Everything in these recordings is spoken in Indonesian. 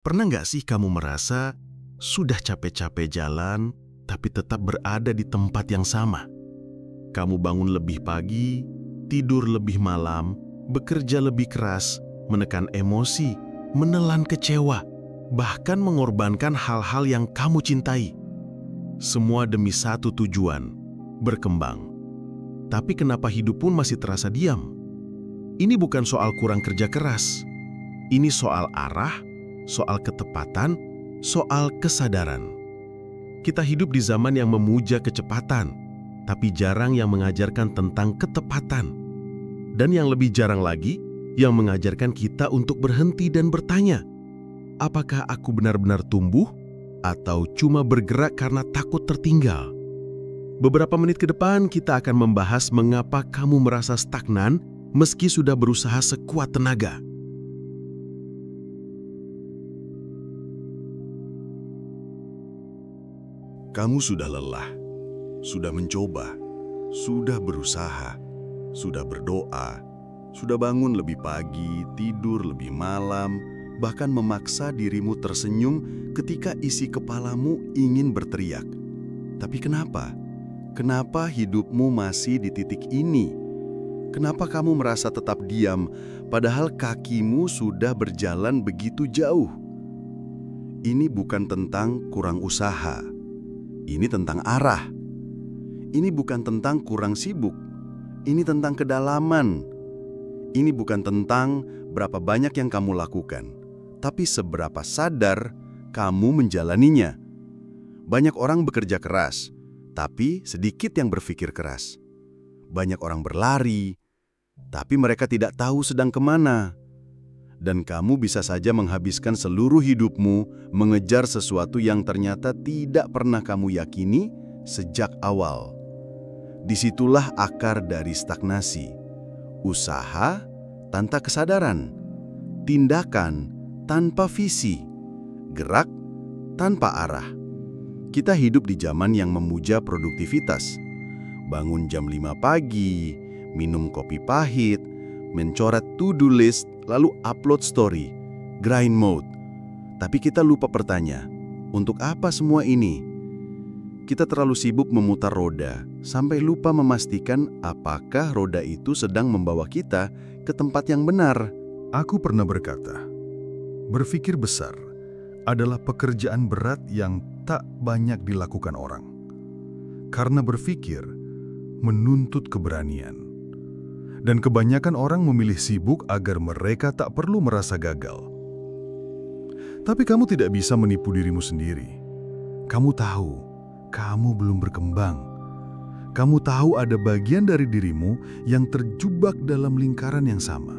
Pernah nggak sih kamu merasa sudah capek-capek jalan, tapi tetap berada di tempat yang sama? Kamu bangun lebih pagi, tidur lebih malam, bekerja lebih keras, menekan emosi, menelan kecewa, bahkan mengorbankan hal-hal yang kamu cintai. Semua demi satu tujuan, berkembang. Tapi kenapa hidup pun masih terasa diam? Ini bukan soal kurang kerja keras. Ini soal arah, soal ketepatan, soal kesadaran. Kita hidup di zaman yang memuja kecepatan, tapi jarang yang mengajarkan tentang ketepatan. Dan yang lebih jarang lagi, yang mengajarkan kita untuk berhenti dan bertanya, apakah aku benar-benar tumbuh atau cuma bergerak karena takut tertinggal? Beberapa menit ke depan kita akan membahas mengapa kamu merasa stagnan meski sudah berusaha sekuat tenaga. Kamu sudah lelah, sudah mencoba, sudah berusaha, sudah berdoa, sudah bangun lebih pagi, tidur lebih malam, bahkan memaksa dirimu tersenyum ketika isi kepalamu ingin berteriak. Tapi kenapa? Kenapa hidupmu masih di titik ini? Kenapa kamu merasa tetap diam, padahal kakimu sudah berjalan begitu jauh? Ini bukan tentang kurang usaha. Ini tentang arah. Ini bukan tentang kurang sibuk. Ini tentang kedalaman. Ini bukan tentang berapa banyak yang kamu lakukan, tapi seberapa sadar kamu menjalaninya. Banyak orang bekerja keras, tapi sedikit yang berpikir keras. Banyak orang berlari, tapi mereka tidak tahu sedang kemana. Dan kamu bisa saja menghabiskan seluruh hidupmu mengejar sesuatu yang ternyata tidak pernah kamu yakini sejak awal. Disitulah akar dari stagnasi. Usaha tanpa kesadaran, tindakan tanpa visi, gerak tanpa arah. Kita hidup di zaman yang memuja produktivitas. Bangun jam 5 pagi, minum kopi pahit, mencoret to-do list, lalu upload story, grind mode. Tapi kita lupa bertanya, untuk apa semua ini? Kita terlalu sibuk memutar roda, sampai lupa memastikan apakah roda itu sedang membawa kita ke tempat yang benar. Aku pernah berkata, berpikir besar adalah pekerjaan berat yang tak banyak dilakukan orang. Karena berpikir menuntut keberanian. Dan kebanyakan orang memilih sibuk agar mereka tak perlu merasa gagal. Tapi kamu tidak bisa menipu dirimu sendiri. Kamu tahu, kamu belum berkembang. Kamu tahu ada bagian dari dirimu yang terjebak dalam lingkaran yang sama.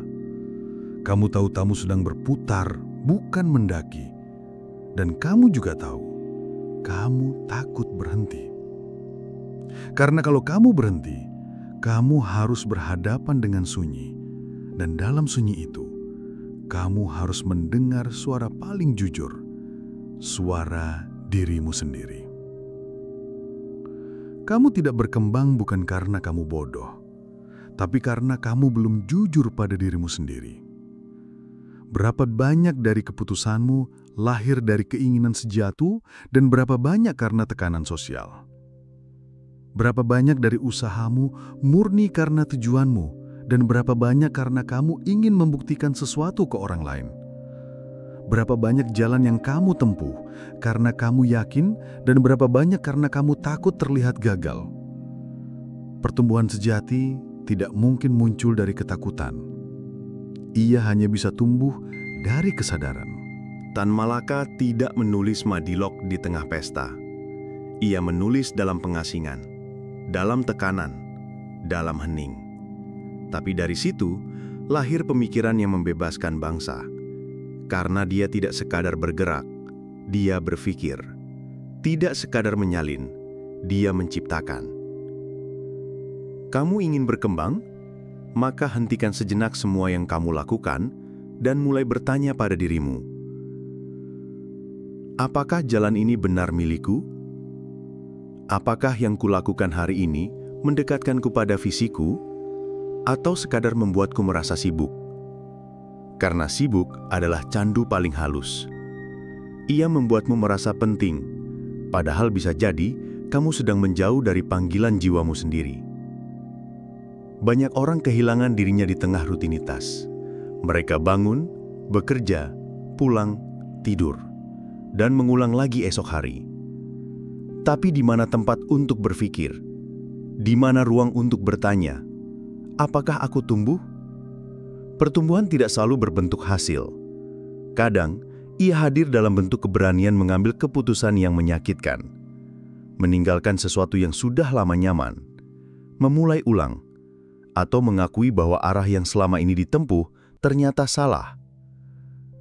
Kamu tahu kamu sedang berputar, bukan mendaki. Dan kamu juga tahu, kamu takut berhenti. Karena kalau kamu berhenti, kamu harus berhadapan dengan sunyi, dan dalam sunyi itu, kamu harus mendengar suara paling jujur, suara dirimu sendiri. Kamu tidak berkembang bukan karena kamu bodoh, tapi karena kamu belum jujur pada dirimu sendiri. Berapa banyak dari keputusanmu lahir dari keinginan sejati dan berapa banyak karena tekanan sosial? Berapa banyak dari usahamu murni karena tujuanmu, dan berapa banyak karena kamu ingin membuktikan sesuatu ke orang lain? Berapa banyak jalan yang kamu tempuh karena kamu yakin, dan berapa banyak karena kamu takut terlihat gagal? Pertumbuhan sejati tidak mungkin muncul dari ketakutan. Ia hanya bisa tumbuh dari kesadaran. Tan Malaka tidak menulis madilog di tengah pesta. Ia menulis dalam pengasingan, dalam tekanan, dalam hening. Tapi dari situ, lahir pemikiran yang membebaskan bangsa. Karena dia tidak sekadar bergerak, dia berpikir. Tidak sekadar menyalin, dia menciptakan. Kamu ingin berkembang? Maka hentikan sejenak semua yang kamu lakukan dan mulai bertanya pada dirimu. Apakah jalan ini benar milikku? Apakah yang kulakukan hari ini mendekatkanku pada visiku, atau sekadar membuatku merasa sibuk? Karena sibuk adalah candu paling halus. Ia membuatmu merasa penting, padahal bisa jadi kamu sedang menjauh dari panggilan jiwamu sendiri. Banyak orang kehilangan dirinya di tengah rutinitas. Mereka bangun, bekerja, pulang, tidur, dan mengulang lagi esok hari. Tapi di mana tempat untuk berpikir? Di mana ruang untuk bertanya, apakah aku tumbuh? Pertumbuhan tidak selalu berbentuk hasil. Kadang, ia hadir dalam bentuk keberanian mengambil keputusan yang menyakitkan, meninggalkan sesuatu yang sudah lama nyaman, memulai ulang, atau mengakui bahwa arah yang selama ini ditempuh ternyata salah.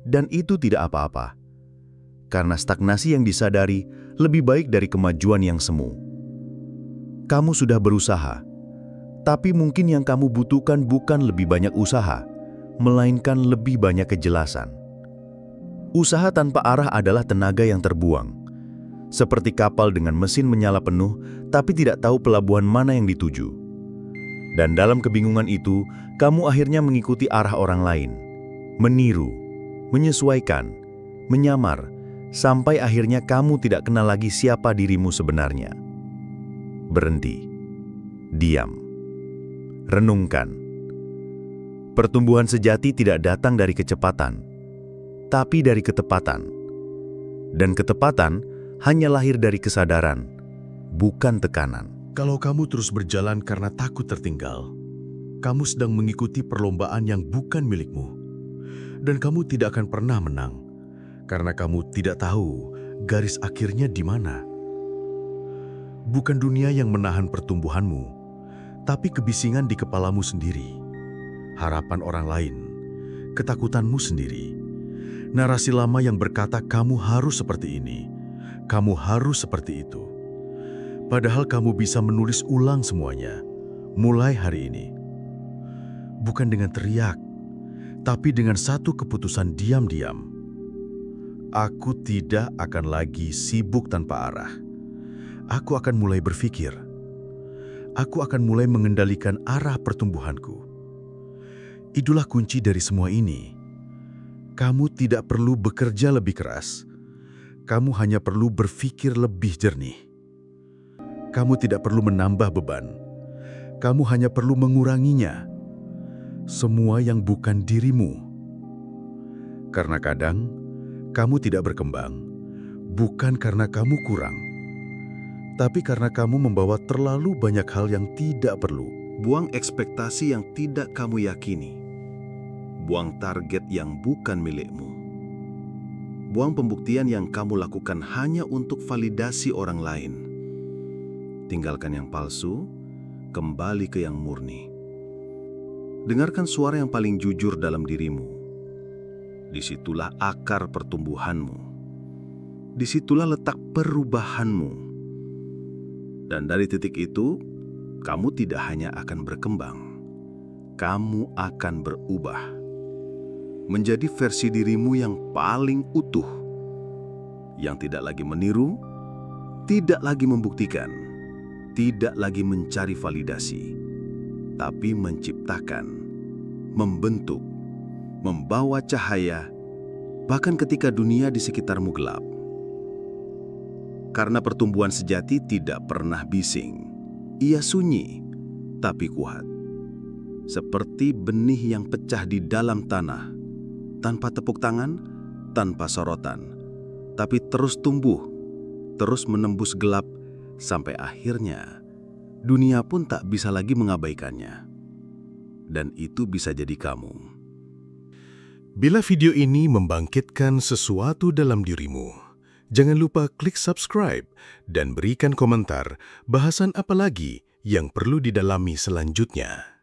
Dan itu tidak apa-apa, karena stagnasi yang disadari lebih baik dari kemajuan yang semu. Kamu sudah berusaha, tapi mungkin yang kamu butuhkan bukan lebih banyak usaha, melainkan lebih banyak kejelasan. Usaha tanpa arah adalah tenaga yang terbuang, seperti kapal dengan mesin menyala penuh tapi tidak tahu pelabuhan mana yang dituju. Dan dalam kebingungan itu, kamu akhirnya mengikuti arah orang lain, meniru, menyesuaikan, menyamar, sampai akhirnya kamu tidak kenal lagi siapa dirimu sebenarnya. Berhenti, diam, renungkan. Pertumbuhan sejati tidak datang dari kecepatan, tapi dari ketepatan. Dan ketepatan hanya lahir dari kesadaran, bukan tekanan. Kalau kamu terus berjalan karena takut tertinggal, kamu sedang mengikuti perlombaan yang bukan milikmu. Dan kamu tidak akan pernah menang, karena kamu tidak tahu garis akhirnya di mana. Bukan dunia yang menahan pertumbuhanmu, tapi kebisingan di kepalamu sendiri, harapan orang lain, ketakutanmu sendiri. Narasi lama yang berkata kamu harus seperti ini, kamu harus seperti itu. Padahal kamu bisa menulis ulang semuanya, mulai hari ini. Bukan dengan teriak, tapi dengan satu keputusan diam-diam. Aku tidak akan lagi sibuk tanpa arah. Aku akan mulai berpikir. Aku akan mulai mengendalikan arah pertumbuhanku. Itulah kunci dari semua ini. Kamu tidak perlu bekerja lebih keras. Kamu hanya perlu berpikir lebih jernih. Kamu tidak perlu menambah beban. Kamu hanya perlu menguranginya. Semua yang bukan dirimu. Karena kadang, kamu tidak berkembang, bukan karena kamu kurang, tapi karena kamu membawa terlalu banyak hal yang tidak perlu. Buang ekspektasi yang tidak kamu yakini. Buang target yang bukan milikmu. Buang pembuktian yang kamu lakukan hanya untuk validasi orang lain. Tinggalkan yang palsu, kembali ke yang murni. Dengarkan suara yang paling jujur dalam dirimu. Disitulah akar pertumbuhanmu. Disitulah letak perubahanmu. Dan dari titik itu, kamu tidak hanya akan berkembang, kamu akan berubah. Menjadi versi dirimu yang paling utuh, yang tidak lagi meniru, tidak lagi membuktikan, tidak lagi mencari validasi, tapi menciptakan, membentuk, membawa cahaya, bahkan ketika dunia di sekitarmu gelap. Karena pertumbuhan sejati tidak pernah bising, ia sunyi, tapi kuat. Seperti benih yang pecah di dalam tanah, tanpa tepuk tangan, tanpa sorotan, tapi terus tumbuh, terus menembus gelap, sampai akhirnya dunia pun tak bisa lagi mengabaikannya. Dan itu bisa jadi kamu. Bila video ini membangkitkan sesuatu dalam dirimu, jangan lupa klik subscribe dan berikan komentar bahasan apa lagi yang perlu didalami selanjutnya.